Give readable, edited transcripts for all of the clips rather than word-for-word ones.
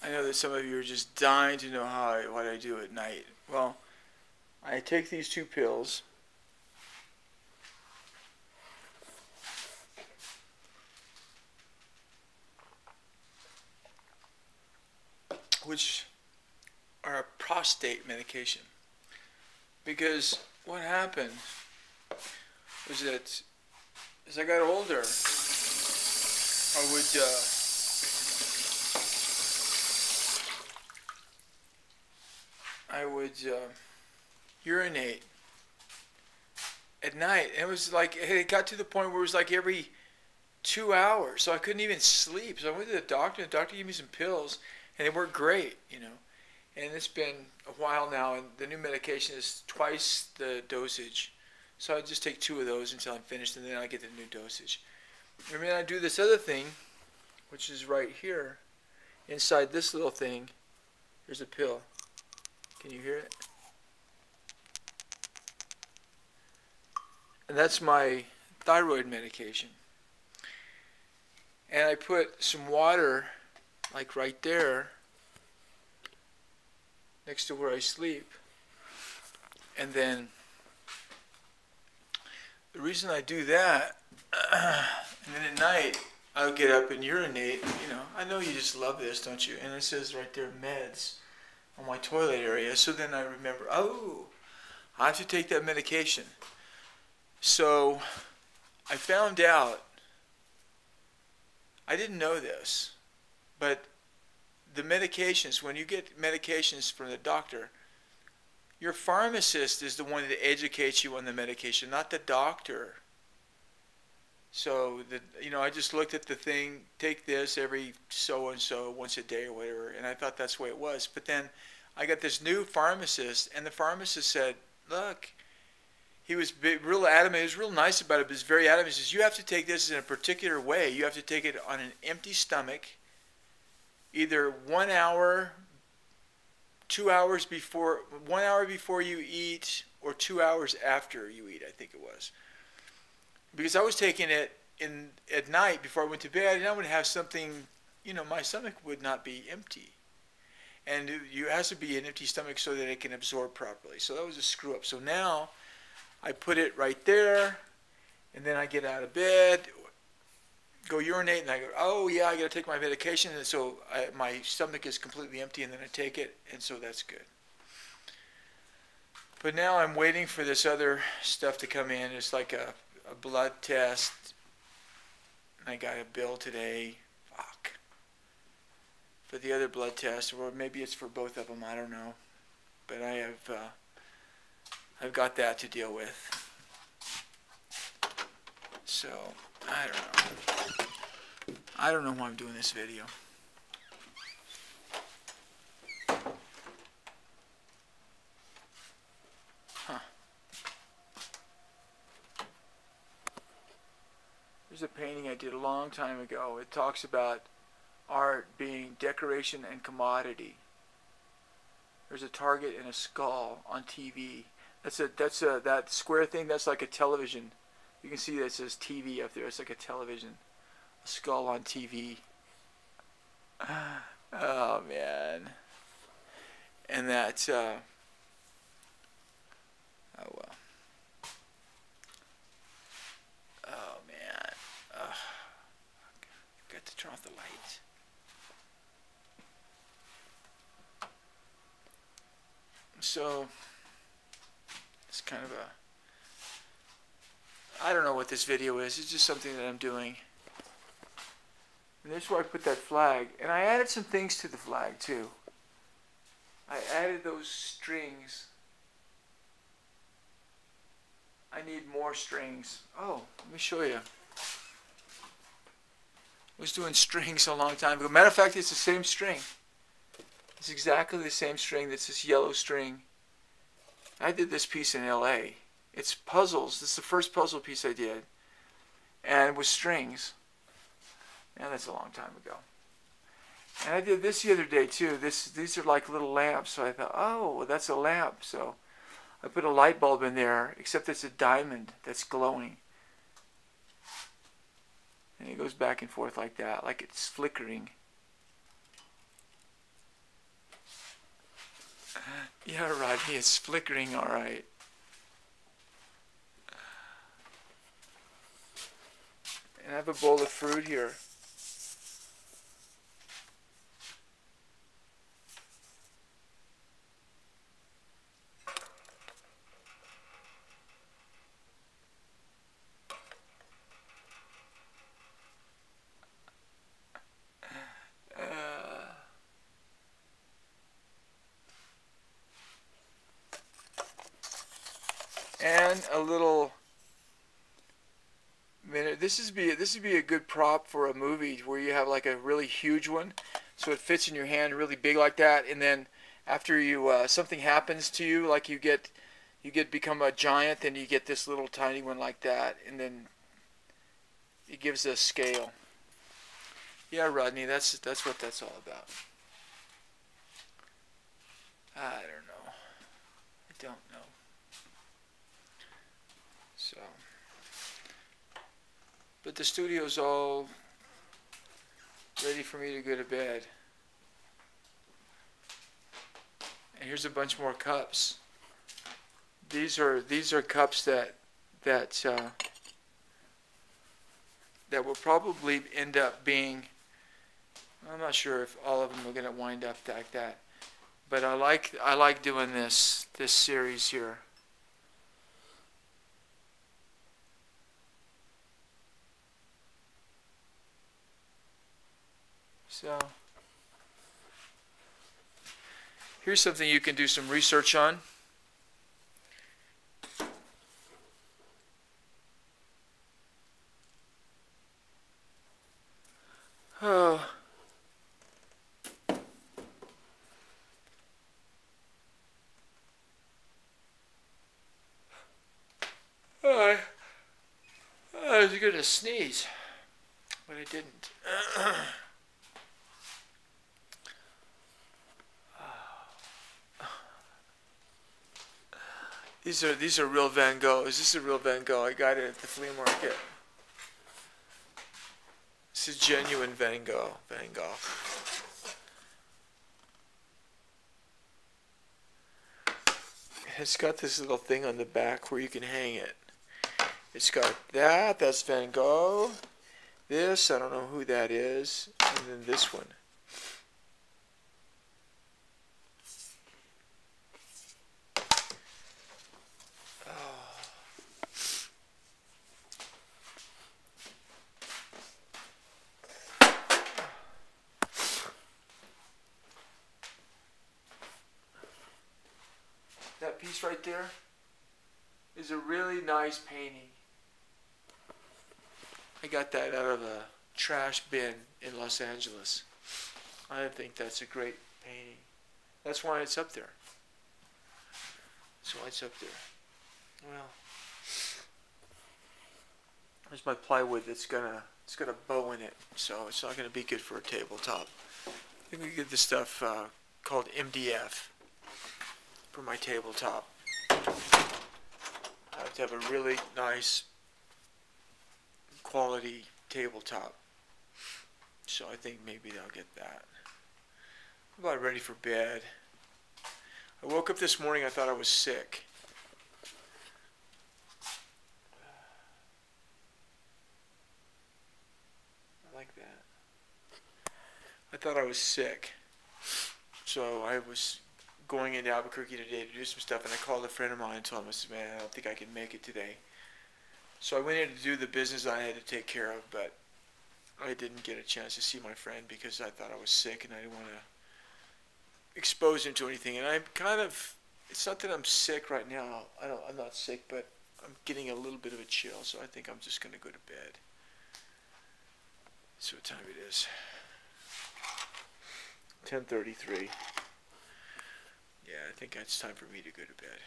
I know that some of you are just dying to know what I do at night. Well, I take these two pills. Which are a prostate medication. Because what happened was that as I got older, I would urinate at night. And it was like it got to the point where it was like every 2 hours, so I couldn't even sleep. So I went to the doctor. The doctor gave me some pills, and they worked great, And it's been a while now, and the new medication is twice the dosage. So I just take two of those until I'm finished, and then I get the new dosage. And then I do this other thing, which is right here. Inside this little thing, there's a pill. Can you hear it? And that's my thyroid medication. And I put some water, like right there, next to where I sleep. And then the reason I do that, and then at night I'll get up and urinate. I know you just love this, don't you? And it says right there, meds, on my toilet area. So then I remember, oh, I have to take that medication. So I found out, I didn't know this, but the medications, when you get medications from the doctor, your pharmacist is the one that educates you on the medication, not the doctor. So, I just looked at the thing, take this every so-and-so, once a day or whatever, and I thought that's the way it was. But then I got this new pharmacist, and the pharmacist said, look, he was real adamant, he was real nice about it, but he was very adamant. He says, you have to take this in a particular way. You have to take it on an empty stomach, either 1 hour, 2 hours before, 1 hour before you eat, or 2 hours after you eat, I think it was. Because I was taking it at night before I went to bed, and I would have something, my stomach would not be empty. And it has to be an empty stomach so that it can absorb properly. So that was a screw up. So now I put it right there, and then I get out of bed, go urinate, and I go, oh yeah, I got to take my medication, and so my stomach is completely empty, and then I take it, and so that's good. But now I'm waiting for this other stuff to come in. It's like a blood test. I got a bill today. Fuck. For the other blood test, or maybe it's for both of them. I don't know. But I've got that to deal with. So I don't know. I don't know why I'm doing this video. There's a painting I did a long time ago. It talks about art being decoration and commodity. There's a target and a skull on TV. That square thing. That's like a television. You can see that it says TV up there. It's like a television. A skull on TV. Oh man. And that. Oh well. Oh man. Got to turn off the lights. So it's kind of I don't know what this video is. It's just something that I'm doing. And that's where I put that flag. And I added some things to the flag too. I added those strings. I need more strings. Oh, let me show you. I was doing strings a long time ago. Matter of fact, it's the same string. It's exactly the same string. That's this yellow string. I did this piece in LA. It's puzzles. This is the first puzzle piece I did. And it was strings. And that's a long time ago. And I did this the other day too. These are like little lamps. So I thought, oh, well, that's a lamp. So I put a light bulb in there, except it's a diamond that's glowing. And it goes back and forth like that, like it's flickering. Yeah, Rodney, it's flickering all right. And I have a bowl of fruit here. Uh, and a little minute. This would be a good prop for a movie where you have like a really huge one, so it fits in your hand really big like that, and then after you something happens to you, like you get become a giant, then you get this little tiny one like that, and then it gives a scale. Yeah, Rodney, that's what that's all about. I don't know. I don't know. So, but the studio's all ready for me to go to bed. And here's a bunch more cups. These are cups that that will probably end up being. I'm not sure if all of them are going to wind up like that, but I like doing this series here. So here's something you can do some research on. Oh. I was going to sneeze, but I didn't. These are real Van Goghs. This is a real Van Gogh. I got it at the flea market. This is genuine Van Gogh. Van Gogh. It's got this little thing on the back where you can hang it. It's got that. That's Van Gogh. This, I don't know who that is. And then this one. That piece right there is a really nice painting. I got that out of a trash bin in Los Angeles. I think that's a great painting. That's why it's up there. That's why it's up there. Well, there's my plywood that's it's got a bow in it, so it's not gonna be good for a tabletop. I think we get this stuff called MDF for my tabletop. I have to have a really nice quality tabletop. So I think maybe I'll get that. I'm about ready for bed. I woke up this morning, I thought I was sick. I like that. I thought I was sick. So I was going into Albuquerque today to do some stuff, and I called a friend of mine and told him, I said, man, I don't think I can make it today. So I went in to do the business I had to take care of, but I didn't get a chance to see my friend because I thought I was sick and I didn't want to expose him to anything. And I'm kind of, it's not that I'm sick right now. I'm not sick, but I'm getting a little bit of a chill, so I think I'm just going to go to bed. See what time it is. 10:33. Yeah, I think it's time for me to go to bed.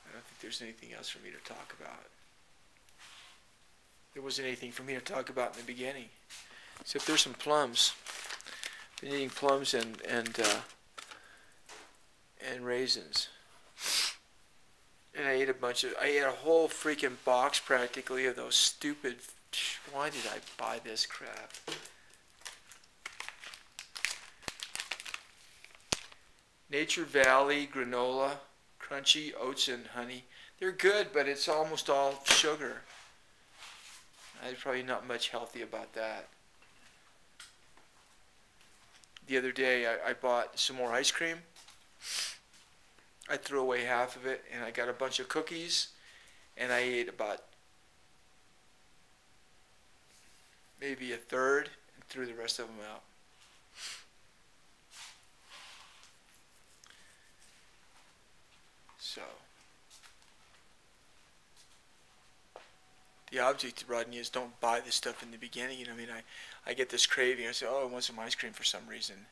I don't think there's anything else for me to talk about. There wasn't anything for me to talk about in the beginning, except there's some plums. Been eating plums and raisins. And I ate a whole freaking box practically of those stupid. Why did I buy this crap? Nature Valley granola, crunchy oats and honey. They're good, but it's almost all sugar. There's probably not much healthy about that. The other day I bought some more ice cream. I threw away half of it, and I got a bunch of cookies, and I ate about maybe a third and threw the rest of them out. So the object, Rodney, is don't buy this stuff in the beginning. You know, I mean, I get this craving. I say, oh, I want some ice cream for some reason,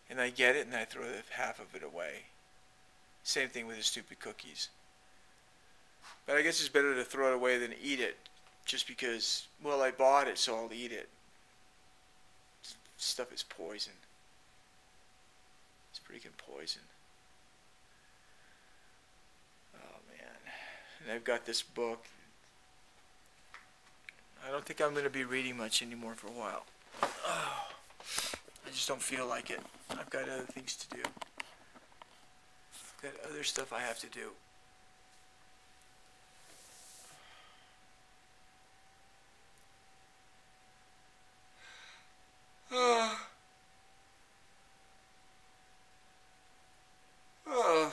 and I get it, and I throw half of it away. Same thing with the stupid cookies. But I guess it's better to throw it away than eat it, just because, well, I bought it, so I'll eat it. Stuff is poison. It's freaking poison. Oh, man. And I've got this book. I don't think I'm going to be reading much anymore for a while. Oh, I just don't feel like it. I've got other things to do. I've got other stuff I have to do.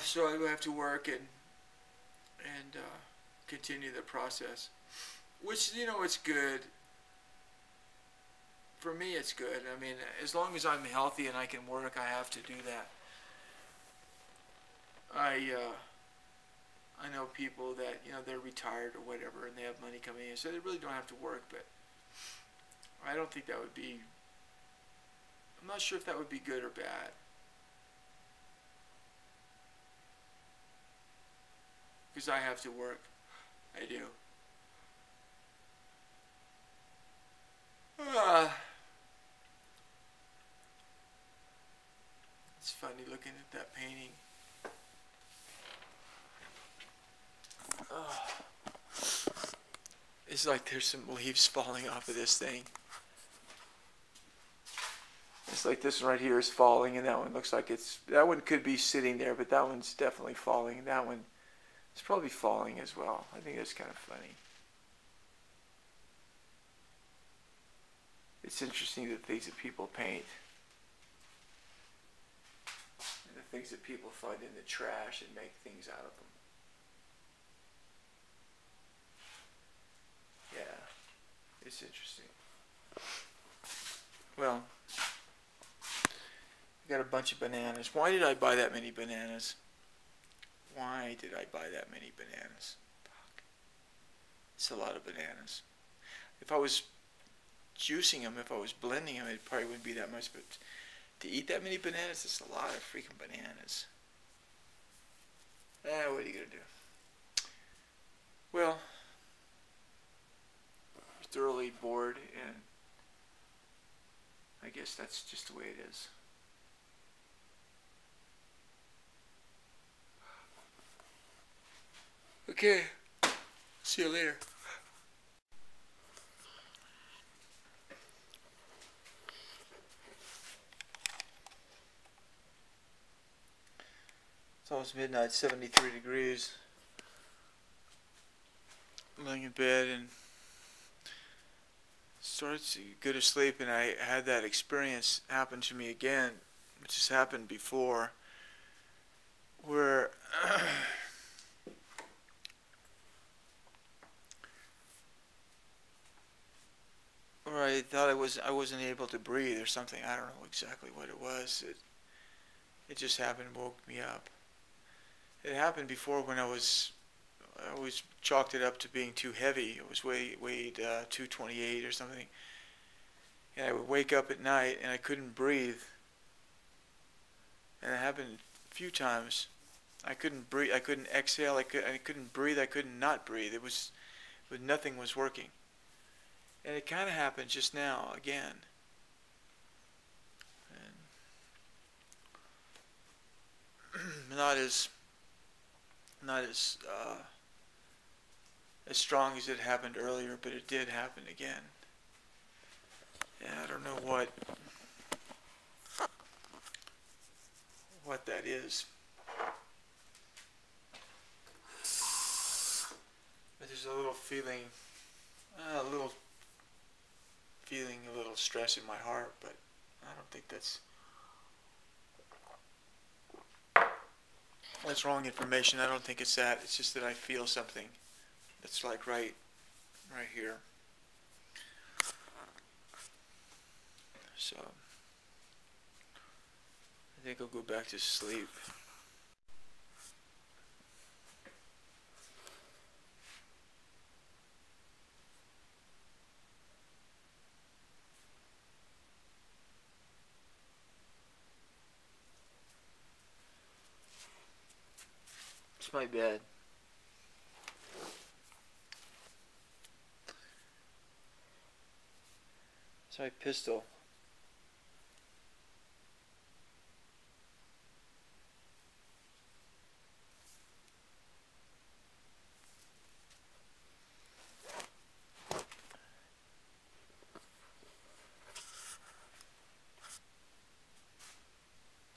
So I have to work and continue the process, which, you know, it's good. For me, it's good. I mean, as long as I'm healthy and I can work, I have to do that. I know people that, you know, they're retired or whatever, and they have money coming in, so they really don't have to work. But I don't think that would be. I'm not sure if that would be good or bad. Because I have to work. I do. It's funny looking at that painting. It's like there's some leaves falling off of this thing. It's like this one right here is falling, and that one looks like that one could be sitting there, but that one's definitely falling. That one is probably falling as well. I think that's kind of funny. It's interesting the things that people paint. And the things that people find in the trash and make things out of them. Yeah, it's interesting. Well, I got a bunch of bananas. Why did I buy that many bananas? Why did I buy that many bananas? Fuck. It's a lot of bananas. If I was juicing them, if I was blending them, it probably wouldn't be that much. But to eat that many bananas, it's a lot of freaking bananas. What are you going to do? Well, I'm thoroughly bored, and I guess that's just the way it is. Okay, see you later. It's almost midnight, 73 degrees. I'm laying in bed and started to go to sleep, and I had that experience happen to me again, which has happened before, where I thought I wasn't able to breathe or something. I don't know exactly what it was. It just happened and woke me up. It happened before when I always chalked it up to being too heavy. It was weighed 228 or something. And I would wake up at night and I couldn't breathe. And it happened a few times. I couldn't breathe. I couldn't exhale. I couldn't breathe. I couldn't not breathe. Nothing was working. And it kind of happened just now again. And not as strong as it happened earlier, but it did happen again. Yeah, I don't know what that is. is. But there's a little feeling, a little stress in my heart, but I don't think that's wrong information. I don't think it's that. It's just that I feel something that's like right here. So I think I'll go back to sleep. It's my bed. It's my pistol.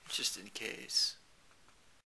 Just in case.